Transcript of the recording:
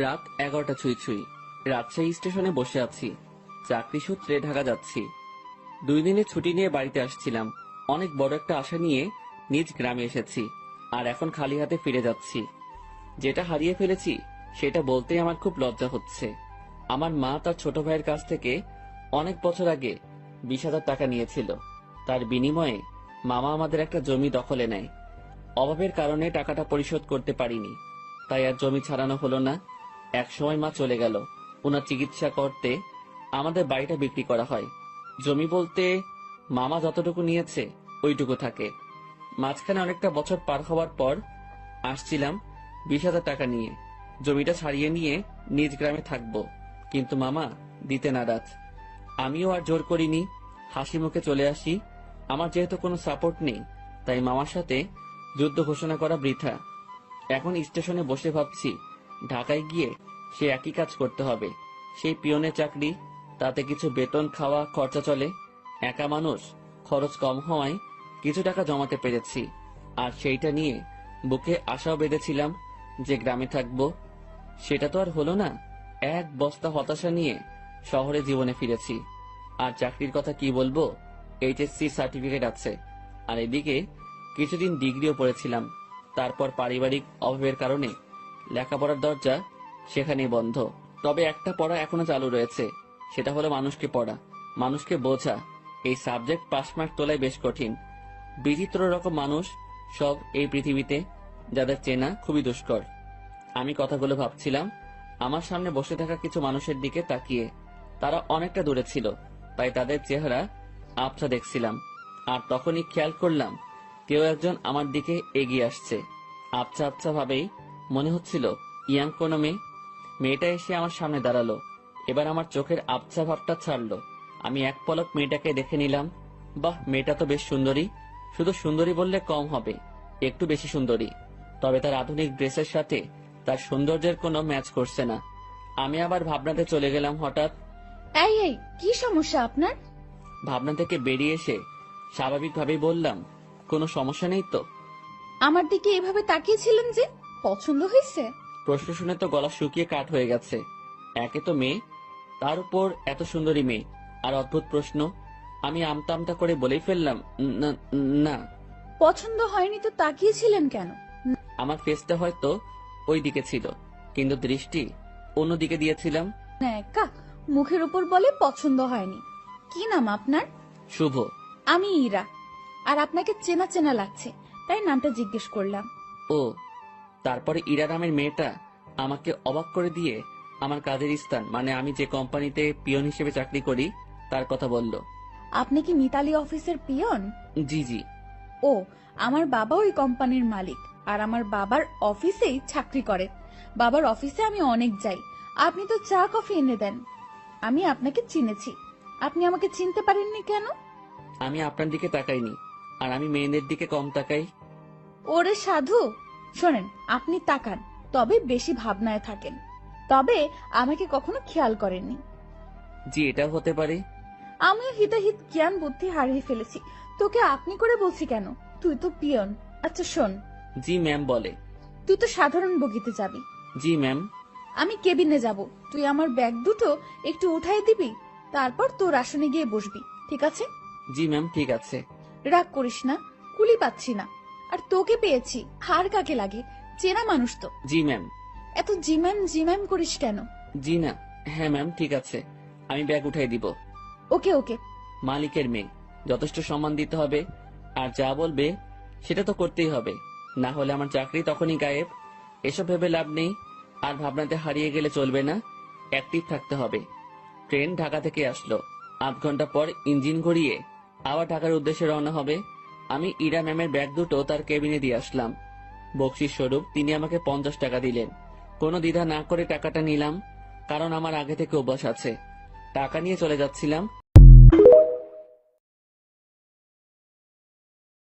রাত 11টা ছুঁই ছুঁই। রাজশাহী স্টেশনে বসে আছি। চাকরি সূত্রে ঢাকা যাচ্ছি। 2 দিনের ছুটি নিয়ে বাড়িতে আসছিলাম। অনেক বড় একটা আশা নিয়ে নিজ গ্রামে এসেছি, আর এখন খালি হাতে ফিরে যাচ্ছি। যেটা হারিয়ে ফেলেছি সেটা বলতেই আমার খুব লজ্জা হচ্ছে। আমার মা তার ছোট ভাইয়ের কাছ থেকে অনেক বছর আগে 20,000 টাকা নিয়েছিল। তার বিনিময়ে মামা আমাদের একটা জমি দখলে নেয়। অভাবের কারণে টাকাটা পরিশোধ করতে পারিনি, তাই আর জমি ছাড়ানো হলো না। এক সময় মা চলে গেল। ওনার চিকিৎসা করতে আমাদের বাড়িটা বিক্রি করা হয়। জমি বলতে মামা যতটুকু নিয়েছে ওইটুকু থাকে। মাঝখানে অনেকটা বছর পার হওয়ার পর আসছিলাম 20,000 টাকা নিয়ে। জমিটা ছাড়িয়ে নিয়ে নিজ গ্রামে থাকবো, কিন্তু মামা দিতে নারাজ। আমিও আর জোর করিনি, হাসি মুখে চলে আসি। আমার যেহেতু কোনো সাপোর্ট নেই, তাই মামার সাথে যুদ্ধ ঘোষণা করা বৃথা। এখন স্টেশনে বসে ভাবছি, ঢাকায় গিয়ে সে একই কাজ করতে হবে। সেই পিয়নের চাকরি, তাতে কিছু বেতন, খাওয়া খরচা চলে। একা মানুষ, খরচ কম হওয়ায় কিছু টাকা জমাতে পেরেছি। আর সেইটা নিয়ে বুকে আশাও বেঁধেছিলাম যে গ্রামে থাকবো। সেটা তো আর হলো না। এক বস্তা হতাশা নিয়ে শহরে জীবনে ফিরেছি। আর চাকরির কথা কি বলবো, এইচএসসি সার্টিফিকেট আছে, আর এদিকে কিছুদিন ডিগ্রিও পড়েছিলাম। তারপর পারিবারিক অভাবের কারণে লেখাপড়ার দরজা সেখানেই বন্ধ। তবে একটা পড়া এখনো চালু রয়েছে, সেটা হলো মানুষকে পড়া, মানুষকে বোঝা। এই সাবজেক্ট পাস মার্ক তোলাই বেশ কঠিন। বিচিত্র রকম মানুষ সব এই পৃথিবীতে, যাদের চেনা খুবই দুষ্কর। আমি কথাগুলো ভাবছিলাম আমার সামনে বসে থাকা কিছু মানুষের দিকে তাকিয়ে। তারা অনেকটা দূরে ছিল, তাই তাদের চেহারা আবছা দেখছিলাম। আর তখনই খেয়াল করলাম কেউ একজন আমার দিকে এগিয়ে আসছে। আবছা আবছা ভাবেই মনে হচ্ছিল ইয়াং কোনো মেয়ে। মেয়েটা এসে আমার সামনে দাঁড়ালো। এবার আমার চোখের আবছা ভাবটা ছাড়লো। আমি এক পলক মেয়েটাকে দেখে নিলাম। বাহ, মেয়েটা তো বেশ সুন্দরী। শুধু সুন্দরী বললে কম হবে, একটু বেশি সুন্দরী। তবে তার আধুনিক ড্রেসের সাথে তার সৌন্দর্যের কোনো ম্যাচ করছে না। আমি আবার ভাবনাতে চলে গেলাম। হঠাৎ এই এই কি সমস্যা আপনার? ভাবনা থেকে বেরিয়ে এসে স্বাভাবিকভাবেই বললাম, কোনো সমস্যা নেই তো। আমার দিকে এভাবে তাকিয়েছিলেন যে, পছন্দ হয়েছে? প্রশ্ন শুনে তো গলা শুকিয়ে কাঠ হয়ে গেছে। একে তো মেয়ে, তার উপর এত সুন্দরী মেয়ে, আর অদ্ভুত প্রশ্ন। আমি আমতা আমতা করে বলেই ফেললাম, না না। পছন্দ হয়নি তো তাকিয়েছিলেন কেন? আমার ফেসটা হয়তো ওই দিকে ছিল, কিন্তু দৃষ্টি অন্যদিকে দিয়েছিলাম। না, একা মুখের উপর বলে পছন্দ হয়নি। কি নাম আপনার? শুভ। আমি ইরা। আর আপনাকে চেনা চেনা লাগছে, তাই নামটা জিজ্ঞেস করলাম। ও, তারপরে ইরা নামের মেয়েটা আমাকে অবাক করে দিয়ে আমার কাজের স্থান, মানে আমি যে কোম্পানিতে পিয়ন হিসেবে চাকরি করি, তার কথা বলল। আপনি কি মিতালি অফিসের পিয়ন? জি জি। ও, আমার বাবা ওই কোম্পানির মালিক, আর আমার বাবার অফিসেই চাকরি করে। বাবার অফিসে আমি অনেক যাই। আপনি তো চা কফি এনে দেন। আমি আপনাকে চিনেছি, আপনি আমাকে চিনতে পারেননি কেন? আমি আপনার দিকে তাকাইনি, আর আমি মেয়েদের দিকে কম তাকাই। ওরে সাধু, শোনেন, আপনি তাকান, তবে বেশি ভাবনায় থাকেন। তবে আমাকে কখনো খেয়াল করেননি। জি, এটাও হতে পারে। আমিও হিতাহিত জ্ঞান বুদ্ধি হারিয়ে ফেলেছি। তোকে আপনি করে বলছি কেন? তুই তো পিয়ন। আচ্ছা শোন, জি ম্যাম বলে। তুই তো সাধারণ বগিতে যাবি, জি ম্যাম। আমি কেবিনে যাব। তুই আমার ব্যাগ দুটো একটু উঠাই দিবি, তারপর তোর আসনে গিয়ে বসবি, ঠিক আছে? জি ম্যাম, ঠিক আছে। রাগ করিস না, কুলি পাচ্ছি না। আর তোকে পেয়েছি, হার কাকে লাগে? চেনা মানুষ তো। জি ম্যাম। এত জিম্যাম করিস কেন? জি না, হ্যাঁ ম্যাম, ঠিক আছে, আমি ব্যাগ উঠাই দিব। ওকে ওকে। মালিকের মেয়ে, যথেষ্ট সম্মান দিতে হবে। আর যা বলবে সেটা তো করতেই হবে, না হলে আমার চাকরি তখনই গায়েব। এসব ভেবে লাভ নেই, আর ভাবনাতে হারিয়ে গেলে চলবে না, অ্যাক্টিভ থাকতে হবে। ট্রেন ঢাকা থেকে আসলো। 8 ঘন্টা পর ইঞ্জিন ঘুরিয়ে আবার ঢাকার উদ্দেশ্যে রওনা হবে। আমি ইরা ম্যামের ব্যাগ দুটো তার কেবিনে দিয়ে আসলাম। বকশিস স্বরূপ তিনি আমাকে 50 টাকা দিলেন। কোনো দ্বিধা না করে টাকাটা নিলাম, কারণ আমার আগে থেকে অভ্যাস আছে। টাকা নিয়ে চলে যাচ্ছিলাম।